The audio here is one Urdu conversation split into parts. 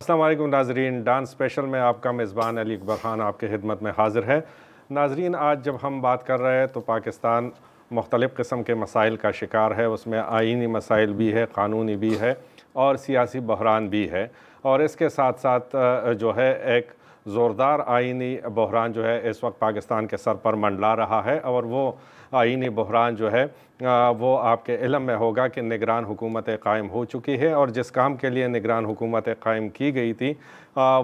السلام علیکم ناظرین، ڈان اسپیشل میں آپ کا میزبان علی اکبر خان آپ کے خدمت میں حاضر ہے۔ ناظرین، آج جب ہم بات کر رہے ہیں تو پاکستان مختلف قسم کے مسائل کا شکار ہے، اس میں آئینی مسائل بھی ہے، قانونی بھی ہے اور سیاسی بحران بھی ہے، اور اس کے ساتھ ساتھ جو ہے ایک زوردار آئینی بحران جو ہے اس وقت پاکستان کے سر پر منڈلا رہا ہے، اور وہ آئینی بحران جو ہے وہ آپ کے علم میں ہوگا کہ نگران حکومت قائم ہو چکی ہے، اور جس کام کے لیے نگران حکومت قائم کی گئی تھی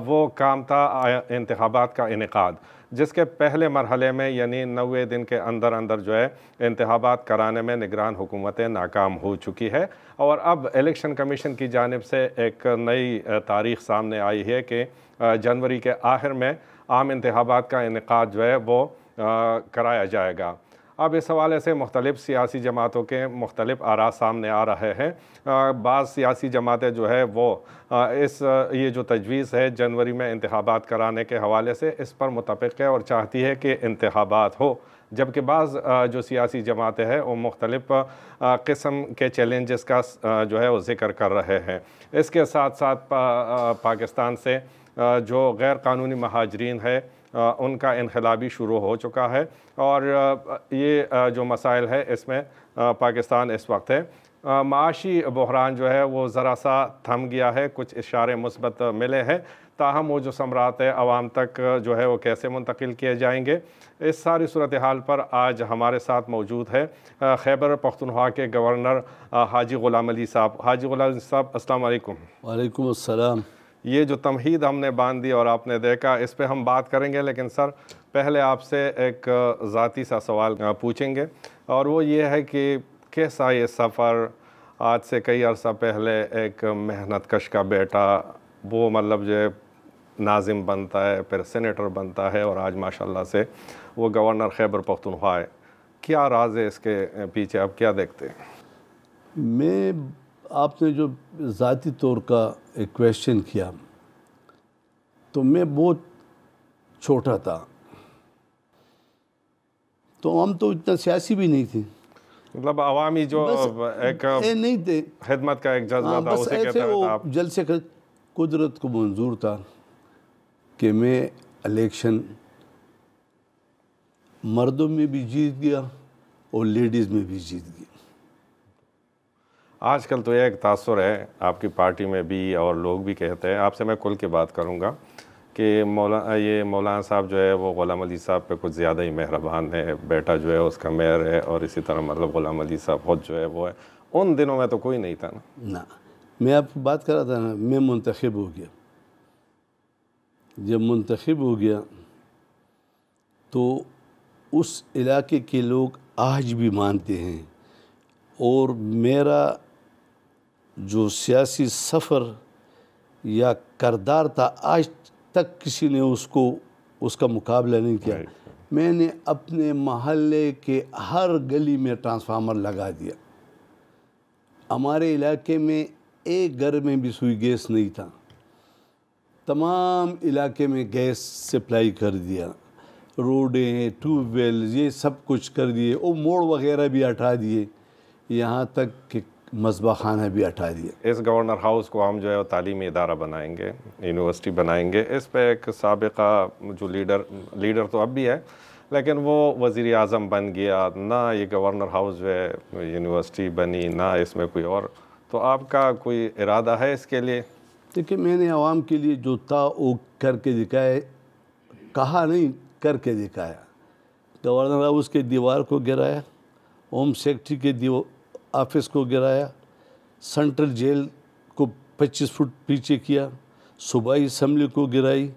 وہ کام تھا انتخابات کا انعقاد، جس کے پہلے مرحلے میں یعنی 90 دن کے اندر اندر جو ہے انتخابات کرانے میں نگران حکومتیں ناکام ہو چکی ہے۔ اور اب الیکشن کمیشن کی جانب سے ایک نئی تاریخ سامنے آئی ہے کہ جنوری کے آخر میں عام انتخابات کا انعقاد جو ہے وہ کرایا جائے گا۔ اب اس حوالے سے مختلف سیاسی جماعتوں کے مختلف آراء سامنے آ رہے ہیں۔ بعض سیاسی جماعتیں جو ہے وہ یہ جو تجویز ہے جنوری میں انتخابات کرانے کے حوالے سے اس پر متفق ہے اور چاہتی ہے کہ انتخابات ہو، جبکہ بعض جو سیاسی جماعتیں ہیں وہ مختلف قسم کے چیلنجز کا جو ہے وہ ذکر کر رہے ہیں۔ اس کے ساتھ ساتھ پاکستان سے جو غیر قانونی مہاجرین ہے ان کا انخلا بھی شروع ہو چکا ہے، اور یہ جو مسائل ہے اس میں پاکستان اس وقت ہے۔ معاشی بحران جو ہے وہ ذرا سا تھم گیا ہے، کچھ اشارے مثبت ملے ہیں، تاہم وہ جو ثمرات عوام تک جو ہے وہ کیسے منتقل کیے جائیں گے، اس ساری صورتحال پر آج ہمارے ساتھ موجود ہے خیبر پختونخوا کے گورنر حاجی غلام علی صاحب۔ حاجی غلام علی صاحب، السلام علیکم۔ وعلیکم السلام۔ یہ جو تمہید ہم نے باندھ دی اور آپ نے دیکھا، اس پہ ہم بات کریں گے، لیکن سر پہلے آپ سے ایک ذاتی سا سوال پوچھیں گے، اور وہ یہ ہے کہ کیسا یہ سفر؟ آج سے کئی عرصہ پہلے ایک محنت کش کا بیٹا وہ مطلب جو ناظم بنتا ہے، پھر سینیٹر بنتا ہے، اور آج ماشاءاللہ سے وہ گورنر خیبر پختونخوا ہے۔ کیا راز ہے اس کے پیچھے، آپ کیا دیکھتے ہیں؟ آپ نے جو ذاتی طور کا ایک کویشچن کیا، تو میں بہت چھوٹا تھا، تو ہم تو اتنا سیاسی بھی نہیں تھے، مطلب عوامی جو ایک نہیں تھے، خدمت کا ایک جذبہ تھا، بس اسی کے ایسے تحت وہ آپ جلسے کا قدرت کو منظور تھا کہ میں الیکشن مردوں میں بھی جیت گیا اور لیڈیز میں بھی جیت گیا۔ آج کل تو ایک تاثر ہے آپ کی پارٹی میں بھی، اور لوگ بھی کہتے ہیں، آپ سے میں کل کی بات کروں گا، کہ یہ مولانا صاحب جو ہے وہ غلام علی صاحب پہ کچھ زیادہ ہی مہربان ہے، بیٹا جو ہے اس کا میئر ہے، اور اسی طرح مطلب غلام علی صاحب خود جو ہے وہ ہے۔ ان دنوں میں تو کوئی نہیں تھا نا۔ میں آپ کو بات کر رہا تھا نا، میں منتخب ہو گیا۔ جب منتخب ہو گیا تو اس علاقے کے لوگ آج بھی مانتے ہیں، اور میرا جو سیاسی سفر یا کردار تھا آج تک کسی نے اس کا مقابلہ نہیں کیا۔ میں نے اپنے محلے کے ہر گلی میں ٹرانسفارمر لگا دیا۔ ہمارے علاقے میں ایک گھر میں بھی سوئی گیس نہیں تھا، تمام علاقے میں گیس سپلائی کر دیا، روڈیں، ٹیوب ویل، یہ سب کچھ کر دیے، اور موڑ وغیرہ بھی ہٹا دیے، یہاں تک کہ مذبح خانہ بھی ہٹا دیا۔ اس گورنر ہاؤس کو ہم جو ہے تعلیمی ادارہ بنائیں گے، یونیورسٹی بنائیں گے۔ اس پہ ایک سابقہ جو لیڈر تو اب بھی ہے، لیکن وہ وزیر اعظم بن گیا، نہ یہ گورنر ہاؤس جو ہے یونیورسٹی بنی، نہ اس میں کوئی اور، تو آپ کا کوئی ارادہ ہے اس کے لیے؟ دیکھیں، میں نے عوام کے لیے جو تھا وہ کر کے دکھایا، کہا نہیں کر کے دکھایا۔ گورنر ہاؤس کے دیوار کو گرایا، ہوم سیکرٹری کے آفس کو گرایا، سینٹرل جیل کو 25 فٹ پیچھے کیا، صوبائی اسمبلی کو گرائی،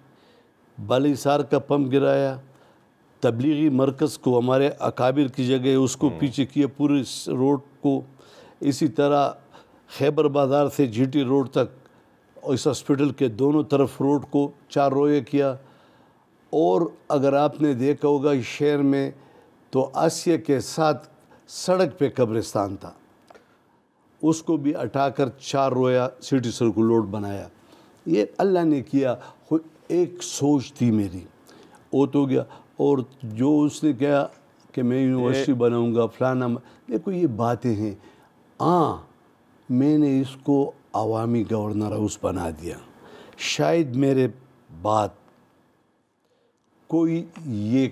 بالی سار کا پمپ گرایا، تبلیغی مرکز کو ہمارے اکابر کی جگہ اس کو پیچھے کیا، پورے روڈ کو، اسی طرح خیبر بازار سے جی ٹی روڈ تک، اس ہاسپٹل کے دونوں طرف روڈ کو 4 رویے کیا۔ اور اگر آپ نے دیکھا ہوگا اس شہر میں تو آسیہ کے ساتھ سڑک پہ قبرستان تھا، اس کو بھی ہٹا کر 4 رویا سٹی سرکل روڈ بنایا۔ یہ اللہ نے کیا، ایک سوچ تھی میری، وہ تو گیا۔ اور جو اس نے کہا کہ میں یونیورسٹی بناؤں گا فلانا، دیکھو یہ باتیں ہیں۔ میں نے اس کو عوامی گورنر ہاؤس بنا دیا، شاید میرے بعد کوئی یہ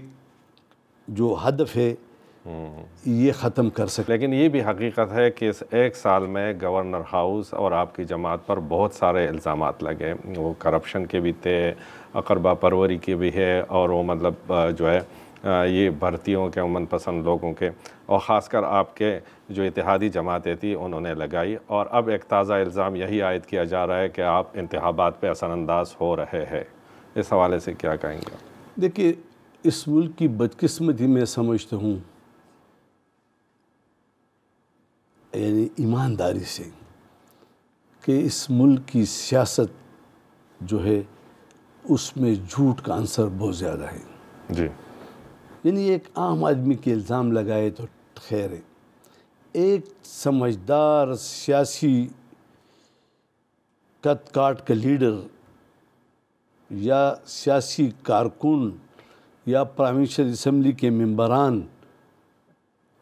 جو ہدف ہے یہ ختم کر سکے. لیکن یہ بھی حقیقت ہے کہ اس ایک سال میں گورنر ہاؤس اور آپ کی جماعت پر بہت سارے الزامات لگے. وہ کرپشن کے بھی تھے, اقربا پروری کے بھی ہے, اور وہ مطلب جو ہے یہ بھرتیوں کے امن پسند لوگوں کے, اور خاص کر آپ کے جو اتحادی جماعتیں تھیں انہوں نے لگائی. اور اب ایک تازہ الزام یہی عائد کیا جا رہا ہے کہ آپ انتخابات پہ اثر انداز ہو رہے ہیں. اس حوالے سے کیا کہیں گے؟ دیکھیے, اس ملک کی بدقسمتی میں سمجھتا ہوں, یعنی ایمانداری سے, کہ اس ملک کی سیاست جو ہے اس میں جھوٹ کا عنصر بہت زیادہ ہے. جی. یعنی ایک عام آدمی کے الزام لگائے تو خیر ہے, ایک سمجھدار سیاسی کت کاٹ کا لیڈر یا سیاسی کارکن یا پرائمنسٹر اسمبلی کے ممبران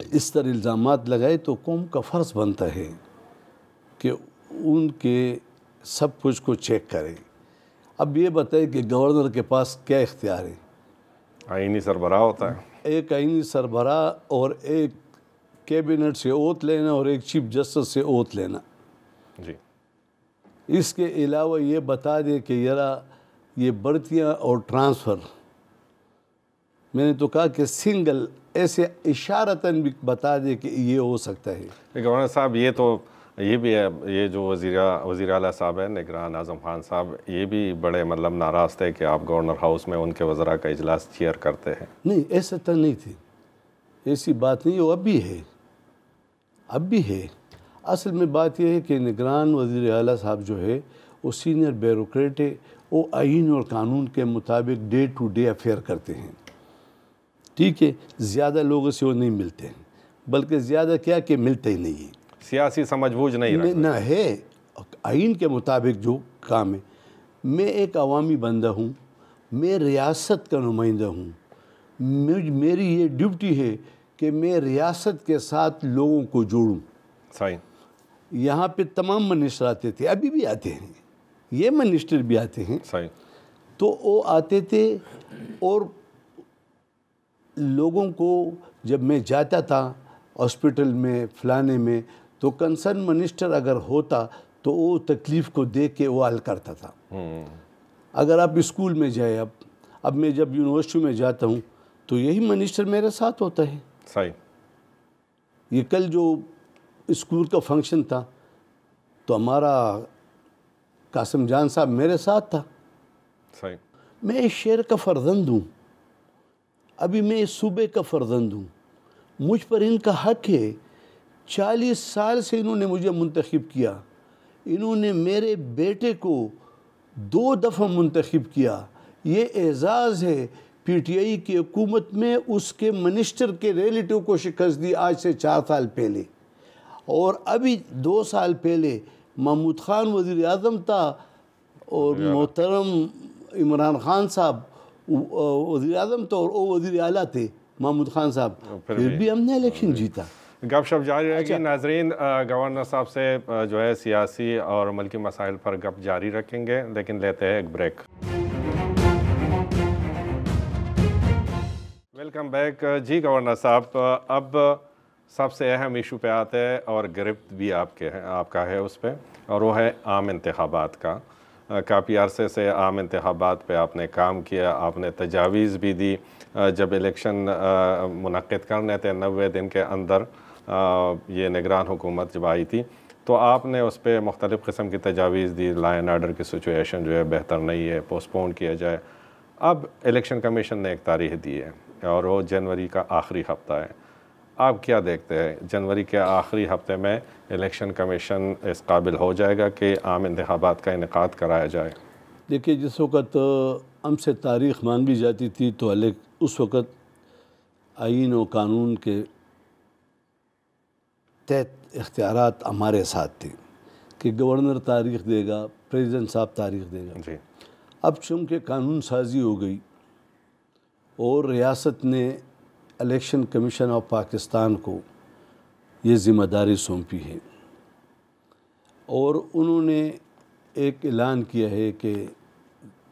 اس طرح الزامات لگائے تو قوم کا فرض بنتا ہے کہ ان کے سب کچھ کو چیک کرے. اب یہ بتائے کہ گورنر کے پاس کیا اختیار ہے؟ آئینی سربراہ ہوتا ہے. ایک آئینی سربراہ اور ایک کیبنٹ سے اوت لینا اور ایک چیف جسٹس سے اوت لینا. جی. اس کے علاوہ یہ بتا دے کہ ذرا یہ بھرتیاں اور ٹرانسفر, میں نے تو کہا کہ سنگل ایسے اشارتاً بھی بتا دے کہ یہ ہو سکتا ہے. گورنر صاحب یہ بھی ہے, یہ جو وزیر اعلیٰ صاحب ہے نگران اعظم خان صاحب, یہ بھی بڑے مطلب ناراض تھے کہ آپ گورنر ہاؤس میں ان کے وزراء کا اجلاس چیئر کرتے ہیں. نہیں, ایسا تو نہیں تھی, ایسی بات نہیں. وہ اب بھی ہے. اصل میں بات یہ ہے کہ نگران وزیر اعلیٰ صاحب جو ہے وہ سینئر بیوروکریٹ ہے. وہ آئین اور قانون کے مطابق ڈے ٹو ڈے افیئر کرتے ہیں. ٹھیک ہے, زیادہ لوگوں سے وہ نہیں ملتے ہیں, بلکہ زیادہ کیا کہ ملتے ہی نہیں ہیں. سیاسی سمجھ بوجھ نہیں رکھتے. نہ ہے, آئین کے مطابق جو کام ہے. میں ایک عوامی بندہ ہوں, میں ریاست کا نمائندہ ہوں. میری یہ ڈیوٹی ہے کہ میں ریاست کے ساتھ لوگوں کو جوڑوں. صحیح. یہاں پہ تمام منسٹر آتے تھے, ابھی بھی آتے ہیں, یہ منسٹر بھی آتے ہیں. صحیح. تو وہ آتے تھے اور لوگوں کو جب میں جاتا تھا ہاسپٹل میں فلانے میں, تو کنسرن منسٹر اگر ہوتا تو وہ تکلیف کو دیکھ کے وہ حل کرتا تھا. اگر آپ اسکول میں جائے, اب میں جب یونیورسٹی میں جاتا ہوں تو یہی منسٹر میرے ساتھ ہوتا ہے. صحیح. یہ کل جو اسکول کا فنکشن تھا تو ہمارا قاسم جان صاحب میرے ساتھ تھا. صحیح. میں اس شہر کا فرزند ہوں, ابھی میں اس صوبے کا فرزند ہوں, مجھ پر ان کا حق ہے. 40 سال سے انہوں نے مجھے منتخب کیا. انہوں نے میرے بیٹے کو 2 دفعہ منتخب کیا. یہ اعزاز ہے. پی ٹی آئی کی حکومت میں اس کے منسٹر کے ریلیٹو کو شکست دی آج سے 4 سال پہلے, اور ابھی 2 سال پہلے محمود خان وزیر اعظم تھا اور محترم عمران خان صاحب وزیر اعظم تھا اور وہ وزیر اعلیٰ تھے محمود خان صاحب. پھر بھی ہم نے الیکشن جیتا. گپ شپ جاری رہے گی. ناظرین, گورنر صاحب سے جو ہے سیاسی اور ملکی مسائل پر گپ جاری رکھیں گے, لیکن لیتے ہیں ایک بریک. Welcome back. جی گورنر صاحب, اب سب سے اہم ایشو پہ آتے ہیں اور گرفت بھی آپ کا ہے اس پہ, اور وہ ہے عام انتخابات کا. کافی عرصے سے عام انتخابات پہ آپ نے کام کیا, آپ نے تجاویز بھی دی. جب الیکشن منعقد کرنے تھے 90 دن کے اندر, یہ نگران حکومت جب آئی تھی, تو آپ نے اس پہ مختلف قسم کی تجاویز دی. لا اینڈ آرڈر کی سچویشن جو ہے بہتر نہیں ہے, پوسٹ پون کیا جائے. اب الیکشن کمیشن نے ایک تاریخ دی ہے اور وہ جنوری کا آخری ہفتہ ہے. آپ کیا دیکھتے ہیں, جنوری کے آخری ہفتے میں الیکشن کمیشن اس قابل ہو جائے گا کہ عام انتخابات کا انعقاد کرایا جائے؟ دیکھیے, جس وقت ہم سے تاریخ مانگی جاتی تھی تو اس وقت آئین و قانون کے تحت اختیارات ہمارے ساتھ تھے کہ گورنر تاریخ دے گا, پریزیڈنٹ صاحب تاریخ دے گا. جی. اب چونکہ قانون سازی ہو گئی اور ریاست نے الیکشن کمیشن آف پاکستان کو یہ ذمہ داری سونپی ہے, اور انہوں نے ایک اعلان کیا ہے کہ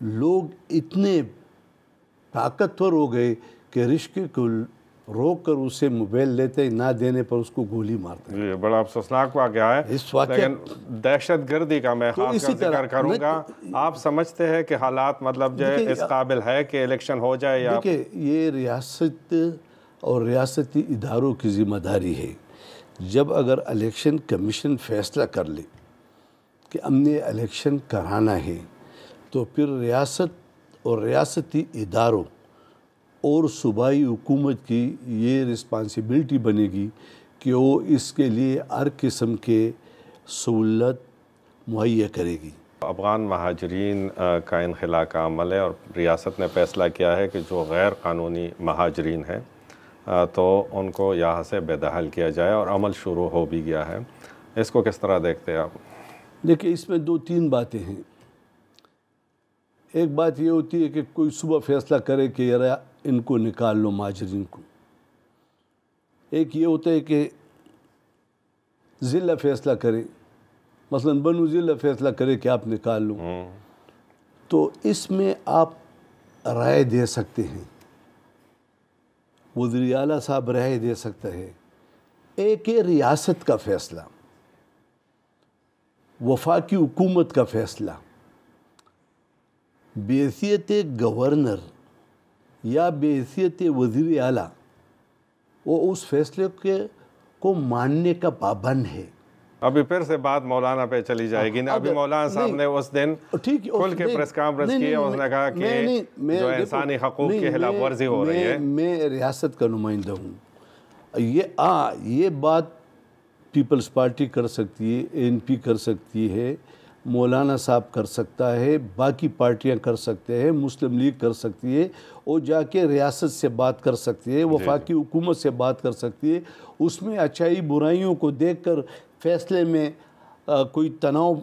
لوگ اتنے طاقتور ہو گئے کہ رشتے کو روک کر اسے موبائل لیتے، نہ دینے پر اس کو گولی مارتے ہیں۔ جی بڑا افسوسناک واقعہ ہے، اس واقعہ لیکن دہشت گردی کا میں خاص کر ذکر کروں گا۔ آپ سمجھتے ہیں کہ حالات مطلب جو ہے اس قابل ہے کہ الیکشن ہو جائے؟ یا دیکھیں، یہ ریاست اور ریاستی اداروں کی ذمہ داری ہے۔ جب اگر الیکشن کمیشن فیصلہ کر لے کہ ہم نے الیکشن کرانا ہے، تو پھر ریاست اور ریاستی اداروں اور صوبائی حکومت کی یہ رسپانسبلٹی بنے گی کہ وہ اس کے لیے ہر قسم کے سہولت مہیا کرے گی۔ افغان مہاجرین کا انخلا کا عمل ہے، اور ریاست نے فیصلہ کیا ہے کہ جو غیر قانونی مہاجرین ہیں تو ان کو یہاں سے بے دخل کیا جائے، اور عمل شروع ہو بھی گیا ہے۔ اس کو کس طرح دیکھتے ہیں آپ؟ دیکھیں، اس میں 2-3 باتیں ہیں۔ ایک بات یہ ہوتی ہے کہ کوئی صبح فیصلہ کرے کہ یار ان کو نکال لو، مہاجرین کو۔ ایک یہ ہوتا ہے کہ ضلع فیصلہ کرے، مثلا بنو ضلع فیصلہ کرے کہ آپ نکال لو۔ تو اس میں آپ رائے دے سکتے ہیں، وزیر اعلیٰ صاحب رائے دے سکتا ہے۔ ایک ہے ریاست کا فیصلہ، وفاقی حکومت کا فیصلہ، بحیثیت گورنر یا بحیثیت وزیر اعلیٰ وہ اس فیصلے کو ماننے کا پابند ہے۔ ابھی پھر سے بات مولانا پہ چلی جائے گی نا۔ ابھی مولانا صاحب نے اس دن کھل کے پریس کانفرنس کی، اس نے کہا کہ جو انسانی حقوق کی خلاف ورزی ہو رہی ہے۔ میں ریاست کا نمائندہ ہوں۔ یہ بات پیپلز پارٹی کر سکتی ہے، NP کر سکتی ہے، مولانا صاحب کر سکتا ہے، باقی پارٹیاں کر سکتے ہیں، مسلم لیگ کر سکتی ہے، اور جا کے ریاست سے بات کر سکتی ہے، وفاقی حکومت سے بات کر سکتی ہے۔ اس میں اچھائی برائیوں کو دیکھ کر فیصلے میں کوئی تناؤ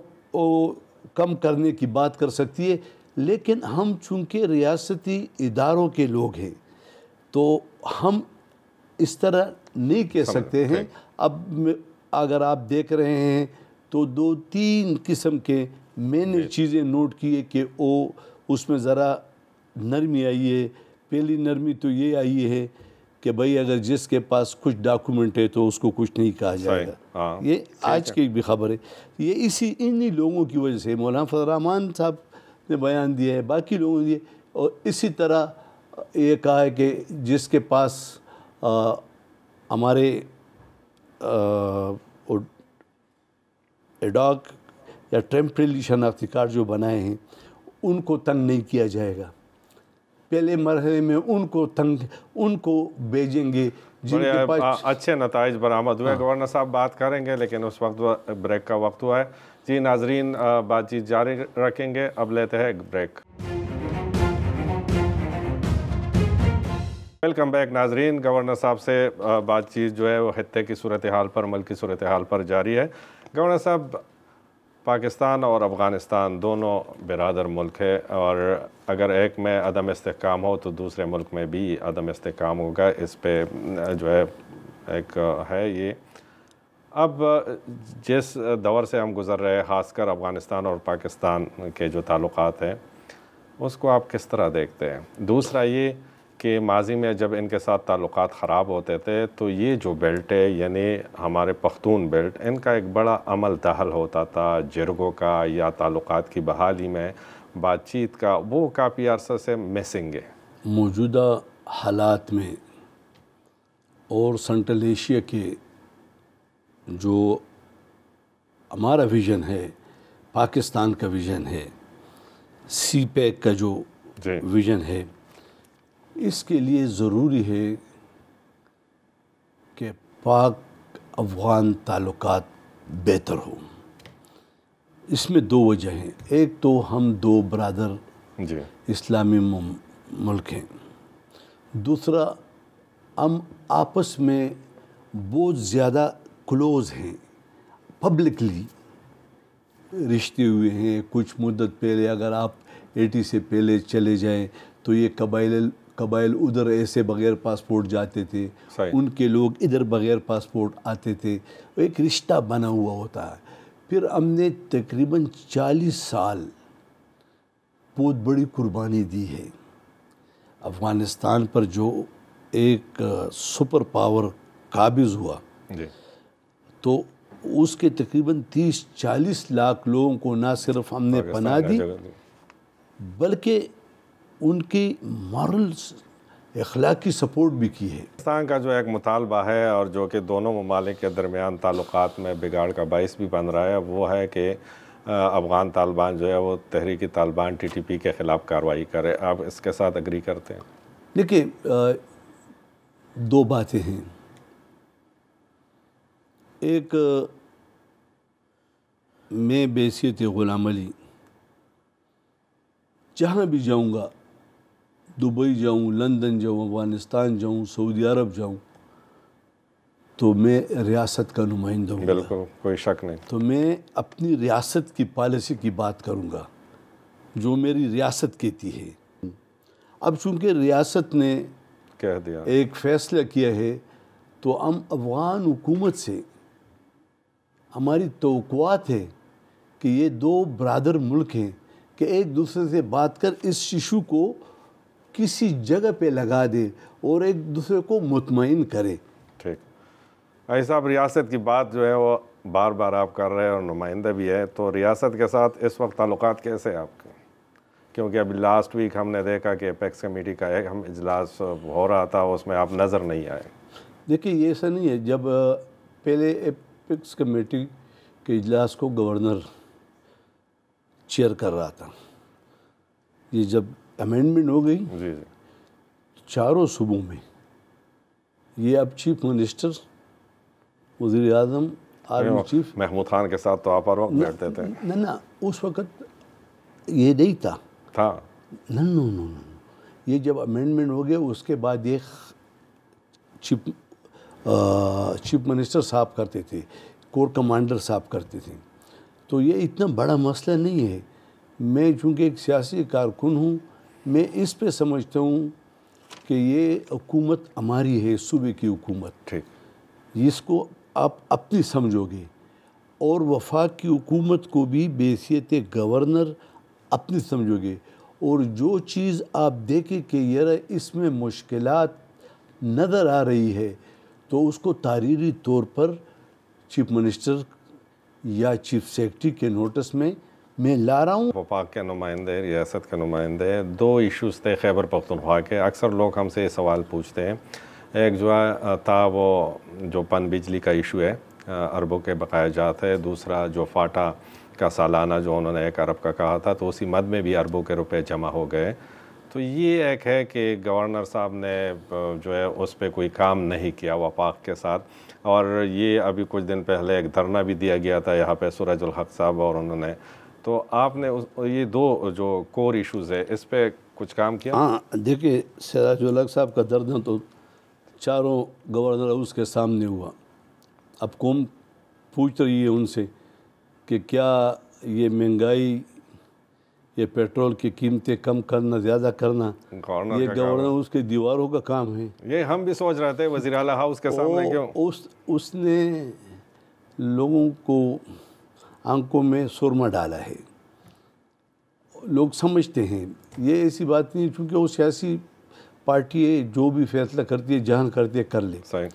کم کرنے کی بات کر سکتی ہے۔ لیکن ہم چونکہ ریاستی اداروں کے لوگ ہیں تو ہم اس طرح نہیں کہہ سکتے ہیں۔ اب اگر آپ دیکھ رہے ہیں تو 2-3 قسم کے میں نے چیزیں نوٹ کی ہے کہ اس میں ذرا نرمی آئی ہے۔ پہلی نرمی تو یہ آئی ہے کہ بھئی اگر جس کے پاس کچھ ڈاکومنٹ ہے تو اس کو کچھ نہیں کہا جائے گا۔ یہ آج کی بھی خبر ہے۔ یہ انہی لوگوں کی وجہ سے مولانا فضل الرحمان صاحب نے بیان دیا ہے، باقی لوگوں نے، اور اسی طرح یہ کہا ہے کہ جس کے پاس ہمارے ایڈاک یا ٹیمپریلی شناختی کارڈ جو بنائے ہیں ان کو تنگ نہیں کیا جائے گا۔ پہلے مرحلے میں ان کو بھیجیں گے جن کے پاس اچھے نتائج برآمد ہوئے۔ گورنر صاحب بات کریں گے، لیکن اس وقت بریک کا وقت ہوا ہے۔ جی ناظرین، بات چیت جاری رکھیں گے، اب لیتے ہیں ایک بریک۔ ویلکم بیک ناظرین۔ گورنر صاحب سے بات چیت جو ہے وہ خطے کی صورتحال پر، ملک کی صورتحال پر جاری ہے۔ گورنر صاحب، پاکستان اور افغانستان دونوں برادر ملک ہے، اور اگر ایک میں عدم استحکام ہو تو دوسرے ملک میں بھی عدم استحکام ہوگا۔ اس پہ جو ہے ایک ہے یہ۔ اب جس دور سے ہم گزر رہے ہیں، خاص کر افغانستان اور پاکستان کے جو تعلقات ہیں، اس کو آپ کس طرح دیکھتے ہیں؟ دوسرا یہ کہ ماضی میں جب ان کے ساتھ تعلقات خراب ہوتے تھے تو یہ جو بیلٹ ہے، یعنی ہمارے پختون بیلٹ، ان کا ایک بڑا عمل دخل ہوتا تھا جرگوں کا یا تعلقات کی بحالی میں، بات چیت کا، وہ کافی عرصہ سے مسنگ ہے۔ موجودہ حالات میں اور سنٹرل ایشیا کے جو ہمارا ویژن ہے، پاکستان کا ویژن ہے، سی پیک کا جو ویژن ہے، اس کے لیے ضروری ہے کہ پاک افغان تعلقات بہتر ہوں۔ اس میں 2 وجہ ہیں۔ ایک تو ہم 2 برادر اسلامی ملک ہیں، دوسرا ہم آپس میں بہت زیادہ کلوز ہیں، پبلکلی رشتے ہوئے ہیں۔ کچھ مدت پہلے اگر آپ 80 سے پہلے چلے جائیں تو یہ قبائل ادھر ایسے بغیر پاسپورٹ جاتے تھے، ان کے لوگ ادھر بغیر پاسپورٹ آتے تھے، ایک رشتہ بنا ہوا ہوتا ہے۔ پھر ہم نے تقریباً 40 سال بہت بڑی قربانی دی ہے. افغانستان پر جو ایک سپر پاور قابض ہوا جی تو اس کے تقریباً 30-40 لاکھ لوگوں کو نہ صرف ہم نے پناہ دی بلکہ ان کی مارل اخلاقی سپورٹ بھی کی ہے. پاکستان کا جو ایک مطالبہ ہے اور جو کہ دونوں ممالک کے درمیان تعلقات میں بگاڑ کا باعث بھی بن رہا ہے وہ ہے کہ افغان طالبان جو ہے وہ تحریک طالبان TTP کے خلاف کارروائی کرے. آپ اس کے ساتھ اگری کرتے ہیں؟ دیکھیں دو باتیں ہیں. ایک میں بحیثیت غلام علی جہاں بھی جاؤں گا، دبئی جاؤں، لندن جاؤں، افغانستان جاؤں، سعودی عرب جاؤں، تو میں ریاست کا نمائندہ ہوں. بالکل کوئی شک نہیں. تو میں اپنی ریاست کی پالیسی کی بات کروں گا جو میری ریاست کہتی ہے. اب چونکہ ریاست نے کہہ دیا ایک فیصلہ کیا ہے تو ہم افغان حکومت سے ہماری توقعات ہے کہ یہ دو برادر ملک ہیں کہ ایک دوسرے سے بات کر اس ایشو کو کسی جگہ پہ لگا دے اور ایک دوسرے کو مطمئن کرے. ٹھیک. بھائی صاحب ریاست کی بات جو ہے وہ بار بار آپ کر رہے ہیں اور نمائندہ بھی ہے، تو ریاست کے ساتھ اس وقت تعلقات کیسے ہیں آپ کے؟ کیونکہ ابھی لاسٹ ویک ہم نے دیکھا کہ ایپیکس کمیٹی کا ایک اجلاس ہو رہا تھا، اس میں آپ نظر نہیں آئے. دیکھیے یہ ایسا نہیں ہے. جب پہلے ایپیکس کمیٹی کے اجلاس کو گورنر چیئر کر رہا تھا، یہ جب امینڈمنٹ ہو گئی جی جی چاروں صوبوں میں، یہ اب چیف منسٹر، وزیر اعظم، آرمی چیف، محمود خان کے ساتھ تو آپ ہر وقت بیٹھتے تھے. نہ اس وقت یہ نہیں تھا. نو یہ جب امینڈمنٹ ہو گیا اس کے بعد یہ چیف منسٹر صاحب کرتے تھے، کور کمانڈر صاحب کرتے تھے. تو یہ اتنا بڑا مسئلہ نہیں ہے. میں چونکہ ایک سیاسی کارکن ہوں، میں اس پہ سمجھتا ہوں کہ یہ حکومت ہماری ہے، صوبے کی حکومت. ٹھیک. اس کو آپ اپنی سمجھو گے اور وفاق کی حکومت کو بھی بحیثیت گورنر اپنی سمجھو گے. اور جو چیز آپ دیکھیں کہ یہ اس میں مشکلات نظر آ رہی ہے تو اس کو تحریری طور پر چیف منسٹر یا چیف سیکرٹری کے نوٹس میں لا رہا ہوں. وفاق کے نمائندے، ریاست کے نمائندے، دو ایشوز تھے خیبر پختونخوا کے. اکثر لوگ ہم سے یہ سوال پوچھتے ہیں. ایک جو تھا وہ جو پن بجلی کا ایشو ہے، اربوں کے بقایا جات ہے. دوسرا جو فاٹا کا سالانہ جو انہوں نے 1 ارب کا کہا تھا، تو اسی مد میں بھی اربوں کے روپے جمع ہو گئے. تو یہ ایک ہے کہ گورنر صاحب نے جو ہے اس پہ کوئی کام نہیں کیا وفاق کے ساتھ. اور یہ ابھی کچھ دن پہلے ایک دھرنا بھی دیا گیا تھا یہاں پہ سراج الحق صاحب اور انہوں نے. تو آپ نے یہ دو جو کور ایشوز ہے اس پہ کچھ کام کیا؟ ہاں دیکھیں، سراج الحق صاحب کا دھرنا تو چاروں گورنر ہاؤس کے سامنے ہوا. اب قوم پوچھ رہی ہے ان سے کہ کیا یہ مہنگائی، یہ پیٹرول کی قیمتیں کم کرنا، زیادہ کرنا، یہ گورنر ہاؤس کے دیواروں کا کام ہے؟ یہ ہم بھی سوچ رہے تھے وزیر اعلیٰ ہاؤس کے سامنے کیوں؟ اس نے لوگوں کو آنکھوں میں سرما ڈالا ہے. لوگ سمجھتے ہیں یہ ایسی بات نہیں، چونکہ وہ سیاسی پارٹی ہے، جو بھی فیصلہ کرتی ہے، جہاں کرتی ہے کر لے. صحیح.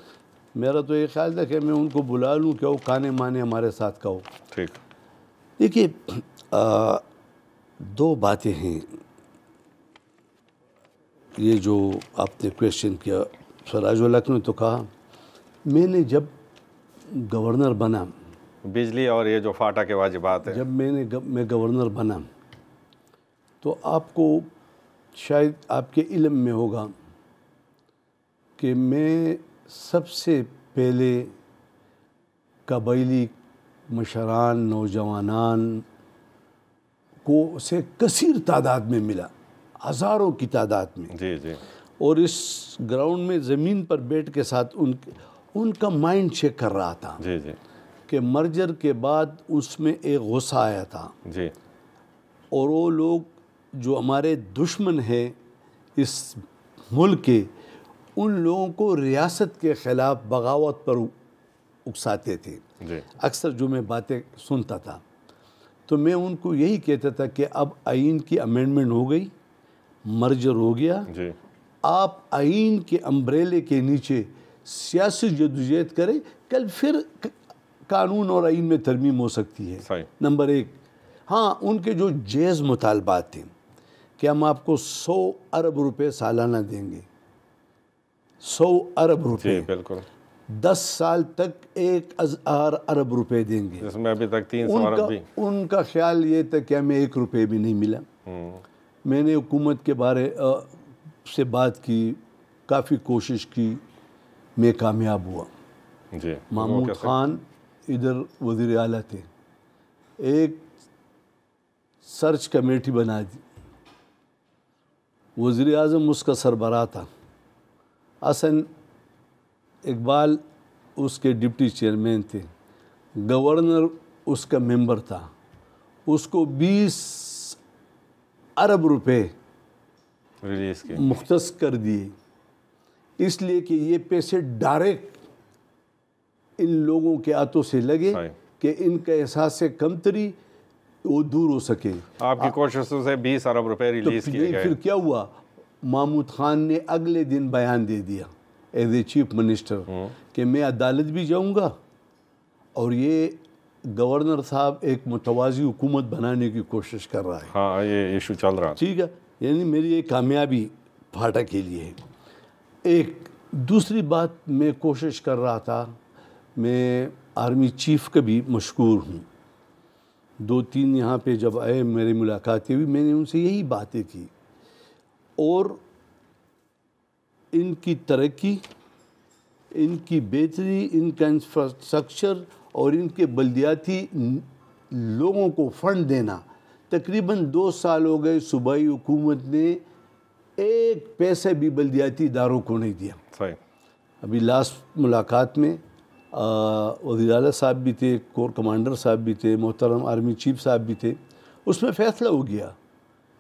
میرا تو یہ خیال تھا کہ میں ان کو بلا لوں کہ وہ کانے مانے ہمارے ساتھ کہو. ٹھیک. دیکھیے دو باتیں ہیں. یہ جو آپ نے کویشچن کیا، سراج الحق نے تو کہا، میں نے جب گورنر بنا، بجلی اور یہ جو فاٹا کے واجبات ہیں، جب میں گورنر بنا تو آپ کو شاید آپ کے علم میں ہوگا کہ میں سب سے پہلے قبائلی مشران، نوجوانان کو سے کثیر تعداد میں ملا، ہزاروں کی تعداد میں. جی جی. اور اس گراؤنڈ میں زمین پر بیٹھ کے ساتھ ان کا مائنڈ چیک کر رہا تھا. جی جی. کہ مرجر کے بعد اس میں ایک غصہ آیا تھا. جی. اور وہ لوگ جو ہمارے دشمن ہیں اس ملک کے، ان لوگوں کو ریاست کے خلاف بغاوت پر اکساتے تھے. جی. اکثر جو میں باتیں سنتا تھا تو میں ان کو یہی کہتا تھا کہ اب آئین کی امینڈمنٹ ہو گئی، مرجر ہو گیا، جی آپ آئین کے امبریلے کے نیچے سیاسی جدوجہد کریں، کل پھر قانون اور آئین میں ترمیم ہو سکتی ہے۔ صحیح۔ نمبر ایک، ہاں ان کے جو جائز مطالبات تھے کہ ہم آپ کو 100 ارب روپے سالانہ دیں گے، 100 ارب روپے، جی بالکل، 10 سال تک 1000 ارب روپے دیں گے، جس میں ابھی تک 300 ارب بھی۔ ان کا خیال یہ تھا کہ ہمیں 1 روپے بھی نہیں ملا۔ میں نے حکومت کے بارے سے بات کی، کافی کوشش کی، میں کامیاب ہوا۔ جی محمود خان ادھر وزیر اعلیٰ تھے، ایک سرچ کمیٹی بنا دی، وزیر اعظم اس کا سربراہ تھا، حسن اقبال اس کے ڈپٹی چیئرمین تھے، گورنر اس کا ممبر تھا، اس کو 20 ارب روپے ریلیز کی، مختص کر دیے، اس لیے کہ یہ پیسے ڈائریکٹ ان لوگوں کے ہاتھوں سے لگے کہ ان کا احساس کمتری وہ دور ہو سکے۔ آپ کی کوششوں سے 20 ارب روپے ریلیز کیے گئے۔ پھر کیا ہوا، محمود خان نے اگلے دن بیان دے دیا ایز اے چیف منسٹر کہ میں عدالت بھی جاؤں گا، اور یہ گورنر صاحب ایک متوازی حکومت بنانے کی کوشش کر رہا ہے۔ ہاں یہ ایشو چل رہا، ٹھیک ہے، یعنی میری یہ کامیابی پھاٹا کے لیے ہے۔ ایک دوسری بات میں کوشش کر رہا تھا، میں آرمی چیف کا بھی مشکور ہوں، 2-3 یہاں پہ جب آئے میری ملاقاتیں ہوئی، میں نے ان سے یہی باتیں کی، اور ان کی ترقی، ان کی بہتری، ان کا انفراسٹرکچر اور ان کے بلدیاتی لوگوں کو فنڈ دینا، تقریباً 2 سال ہو گئے صوبائی حکومت نے ایک پیسہ بھی بلدیاتی اداروں کو نہیں دیا۔ صحیح۔ ابھی لاسٹ ملاقات میں وزیر اعلیٰ صاحب بھی تھے، کور کمانڈر صاحب بھی تھے، محترم آرمی چیف صاحب بھی تھے، اس میں فیصلہ ہو گیا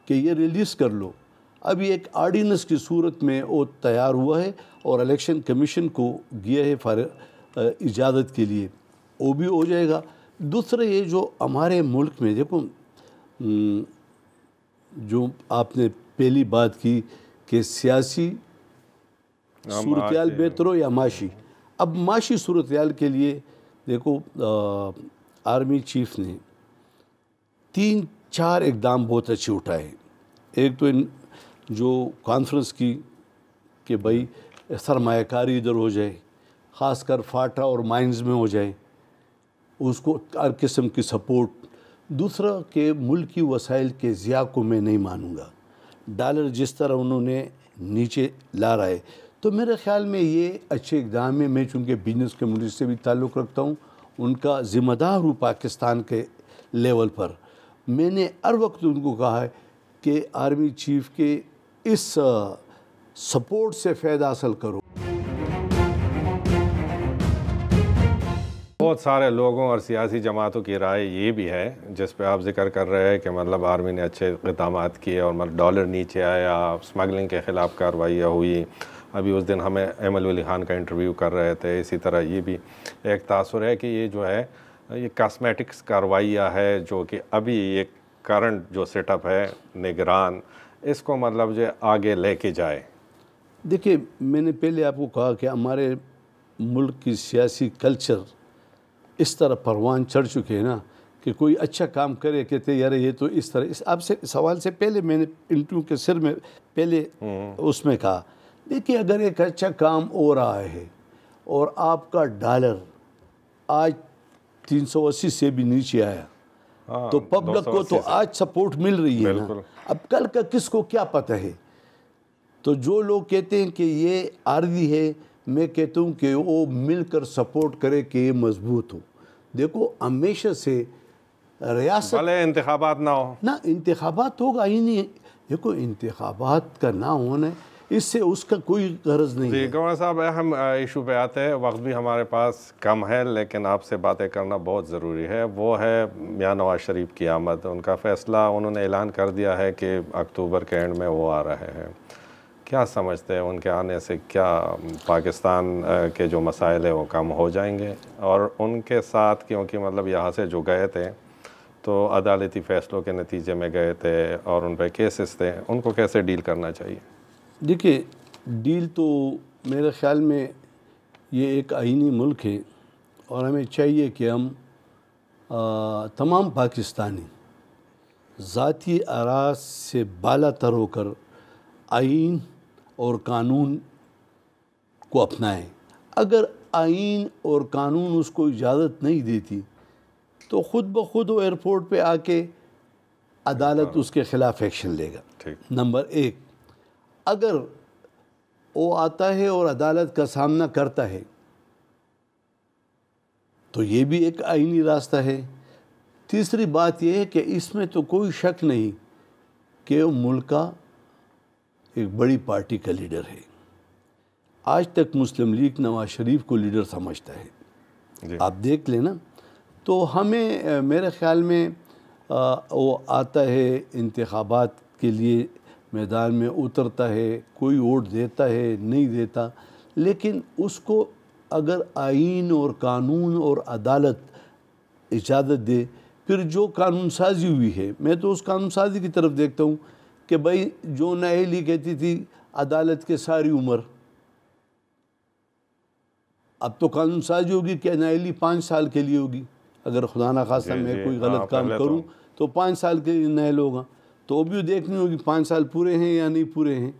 کہ یہ ریلیز کر لو۔ ابھی ایک آرڈیننس کی صورت میں وہ تیار ہوا ہے اور الیکشن کمیشن کو گیا ہے اجازت کے لیے، وہ بھی ہو جائے گا۔ دوسرا یہ جو ہمارے ملک میں دیکھو، جو آپ نے پہلی بات کی کہ سیاسی صورتحال بہتر ہو یا معاشی، اب معاشی صورتحال کے لیے دیکھو آرمی چیف نے 3-4 اقدام بہت اچھے اٹھائے۔ ایک تو جو کانفرنس کی کہ بھائی سرمایہ کاری ادھر ہو جائے، خاص کر فاٹا اور مائنز میں ہو جائے، اس کو ہر قسم کی سپورٹ۔ دوسرا کہ ملکی وسائل کے ضیاع کو میں نہیں مانوں گا، ڈالر جس طرح انہوں نے نیچے لا رہا ہے، تو میرے خیال میں یہ اچھے اقدام ہے۔ میں چونکہ بزنس کمیونٹی سے بھی تعلق رکھتا ہوں، ان کا ذمہ دار ہوں پاکستان کے لیول پر، میں نے ہر وقت ان کو کہا ہے کہ آرمی چیف کے اس سپورٹ سے فائدہ حاصل کرو۔ بہت سارے لوگوں اور سیاسی جماعتوں کی رائے یہ بھی ہے، جس پہ آپ ذکر کر رہے ہیں کہ مطلب آرمی نے اچھے اقدامات کیے اور مطلب ڈالر نیچے آیا، اسمگلنگ کے خلاف کارروائیاں ہوئی۔ ابھی اس دن ہمیں ایمل ولی خان کا انٹرویو کر رہے تھے، اسی طرح یہ بھی ایک تاثر ہے کہ یہ جو ہے یہ کاسمیٹکس کارروائیاں ہے جو کہ ابھی ایک کرنٹ جو سیٹ اپ ہے نگران، اس کو مطلب جو آگے لے کے جائے۔ دیکھیں، میں نے پہلے آپ کو کہا کہ ہمارے ملک کی سیاسی کلچر اس طرح پروان چڑھ چکے ہیں نا کہ کوئی اچھا کام کرے کہتے یار یہ تو اس طرح۔ آپ سے سوال سے پہلے میں نے انٹرویو کے سر میں پہلے اس میں کہا، دیکھیے اگر ایک اچھا کام ہو رہا ہے اور آپ کا ڈالر آج 380 سے بھی نیچے آیا تو پبلک کو تو آج سپورٹ مل رہی ہے نا، اب کل کا کس کو کیا پتہ ہے۔ تو جو لوگ کہتے ہیں کہ یہ عارضی ہے، میں کہتا ہوں کہ وہ مل کر سپورٹ کرے کہ یہ مضبوط ہو۔ دیکھو ہمیشہ سے ریاست بھلے انتخابات نہ ہو، نہ انتخابات ہوگا ہی نہیں، دیکھو انتخابات کا نہ ہونا اس سے اس کا کوئی غرض نہیں ہے۔ جی گورنر صاحب، اہم ایشو پہ آتے ہیں، وقت بھی ہمارے پاس کم ہے لیکن آپ سے باتیں کرنا بہت ضروری ہے۔ وہ ہے میاں نواز شریف کی آمد، ان کا فیصلہ انہوں نے اعلان کر دیا ہے کہ اکتوبر کے اینڈ میں وہ آ رہے ہیں۔ کیا سمجھتے ہیں ان کے آنے سے کیا پاکستان کے جو مسائل ہیں وہ کم ہو جائیں گے؟ اور ان کے ساتھ کیونکہ مطلب یہاں سے جو گئے تھے تو عدالتی فیصلوں کے نتیجے میں گئے تھے اور ان پہ کیسز تھے، ان کو کیسے ڈیل کرنا چاہیے؟ دیکھیے، ڈیل تو میرے خیال میں یہ ایک آئینی ملک ہے اور ہمیں چاہیے کہ ہم تمام پاکستانی ذاتی آراء سے بالا تر ہو کر آئین اور قانون کو اپنائیں۔ اگر آئین اور قانون اس کو اجازت نہیں دیتی تو خود بخود وہ ایئرپورٹ پہ آ کے عدالت اس کے خلاف ایکشن لے گا۔ نمبر ایک، اگر وہ آتا ہے اور عدالت کا سامنا کرتا ہے تو یہ بھی ایک آئینی راستہ ہے۔ تیسری بات یہ ہے کہ اس میں تو کوئی شک نہیں کہ وہ ملک کا ایک بڑی پارٹی کا لیڈر ہے۔ آج تک مسلم لیگ نواز شریف کو لیڈر سمجھتا ہے۔ آپ دیکھ لیں نا، تو ہمیں میرے خیال میں وہ آتا ہے، انتخابات کے لیے میدان میں اترتا ہے، کوئی ووٹ دیتا ہے نہیں دیتا، لیکن اس کو اگر آئین اور قانون اور عدالت اجازت دے، پھر جو قانون سازی ہوئی ہے، میں تو اس قانون سازی کی طرف دیکھتا ہوں کہ بھائی جو نااہلی کہتی تھی عدالت کے ساری عمر، اب تو قانون سازی ہوگی کہ نااہلی 5 سال کے لیے ہوگی۔ اگر خدا نخواستہ میں کوئی غلط کام کروں تو 5 سال کے لیے نااہل ہوگا، تو وہ بھی دیکھنی ہوگی 5 سال پورے ہیں یا نہیں پورے ہیں۔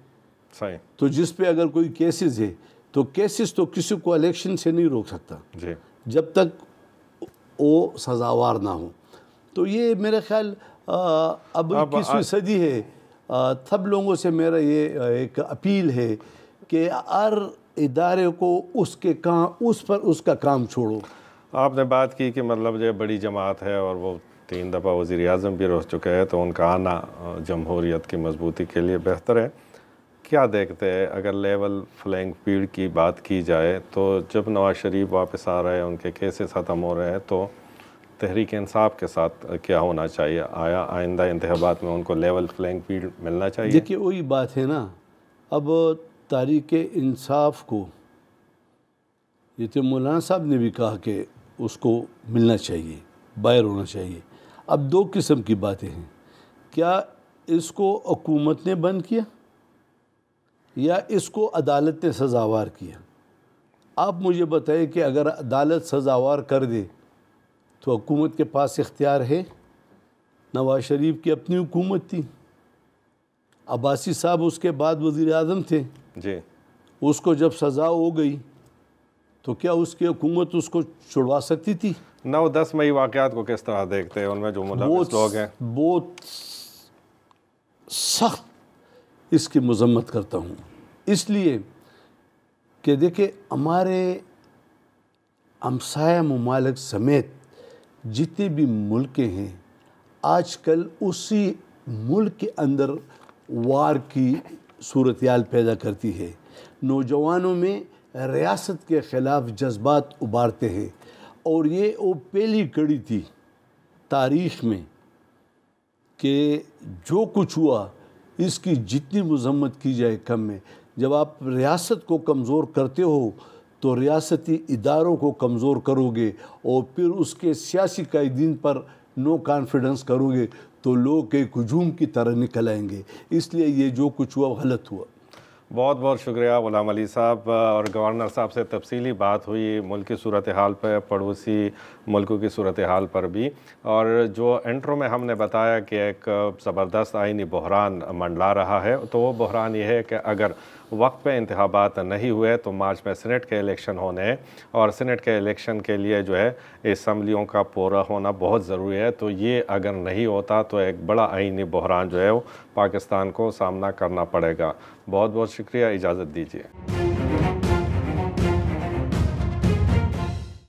صحیح۔ تو جس پہ اگر کوئی کیسز ہے تو کیسز تو کسی کو الیکشن سے نہیں روک سکتا جب تک وہ سزاوار نہ ہو۔ تو یہ میرے خیال اب 21ویں صدی ہے، سب لوگوں سے میرا یہ ایک اپیل ہے کہ ہر ادارے کو اس کا کام چھوڑو۔ آپ نے بات کی کہ مطلب جو بڑی جماعت ہے اور وہ 3 دفعہ وزیر اعظم بھی رہ چکے ہیں، تو ان کا آنا جمہوریت کی مضبوطی کے لیے بہتر ہے۔ کیا دیکھتے ہیں اگر لیول فلینگ فیلڈ کی بات کی جائے تو جب نواز شریف واپس آ رہے ہیں، ان کے کیسز ختم ہو رہے ہیں، تو تحریک انصاف کے ساتھ کیا ہونا چاہیے؟ آیا آئندہ انتخابات میں ان کو لیول فلینگ فیلڈ ملنا چاہیے؟ دیکھیے وہی بات ہے نا، اب تحریک انصاف کو یہ تو مولانا صاحب نے بھی کہا کہ اس کو ملنا چاہیے، باہر ہونا چاہیے۔ اب 2 قسم کی باتیں ہیں، کیا اس کو حکومت نے بند کیا یا اس کو عدالت نے سزاوار کیا؟ آپ مجھے بتائیں کہ اگر عدالت سزاوار کر دے تو حکومت کے پاس اختیار ہے؟ نواز شریف کی اپنی حکومت تھی، عباسی صاحب اس کے بعد وزیر اعظم تھے، اس کو جب سزا ہو گئی تو کیا اس کی حکومت اس کو چھڑوا سکتی تھی؟ 9-10 مئی واقعات کو کس طرح دیکھتے ہیں؟ ان میں جو ملوث لوگ ہیں، بہت سخت اس کی مذمت کرتا ہوں، اس لیے کہ دیکھیں ہمارے ہمسایہ ممالک سمیت جتنے بھی ملک ہیں، آج کل اسی ملک کے اندر وار کی صورتحال پیدا کرتی ہے۔ نوجوانوں میں ریاست کے خلاف جذبات ابھارتے ہیں، اور یہ وہ پہلی کڑی تھی تاریخ میں کہ جو کچھ ہوا اس کی جتنی مذمت کی جائے کم ہے۔ جب آپ ریاست کو کمزور کرتے ہو تو ریاستی اداروں کو کمزور کرو گے، اور پھر اس کے سیاسی قائدین پر نو کانفیڈنس کرو گے تو لوگ ایک ہجوم کی طرح نکل آئیں گے۔ اس لیے یہ جو کچھ ہوا غلط ہوا۔ بہت بہت شکریہ غلام علی صاحب، اور گورنر صاحب سے تفصیلی بات ہوئی ملک کی صورتحال پہ، پڑوسی ملکوں کی صورتحال پر بھی، اور جو انٹرو میں ہم نے بتایا کہ ایک زبردست آئینی بحران منڈلا رہا ہے، تو وہ بحران یہ ہے کہ اگر وقت پہ انتخابات نہیں ہوئے تو مارچ میں سینٹ کے الیکشن ہونے ہیں، اور سینٹ کے الیکشن کے لیے جو ہے اسمبلیوں کا پورا ہونا بہت ضروری ہے۔ تو یہ اگر نہیں ہوتا تو ایک بڑا آئینی بحران جو ہے وہ پاکستان کو سامنا کرنا پڑے گا۔ بہت بہت شکریہ، اجازت دیجیے۔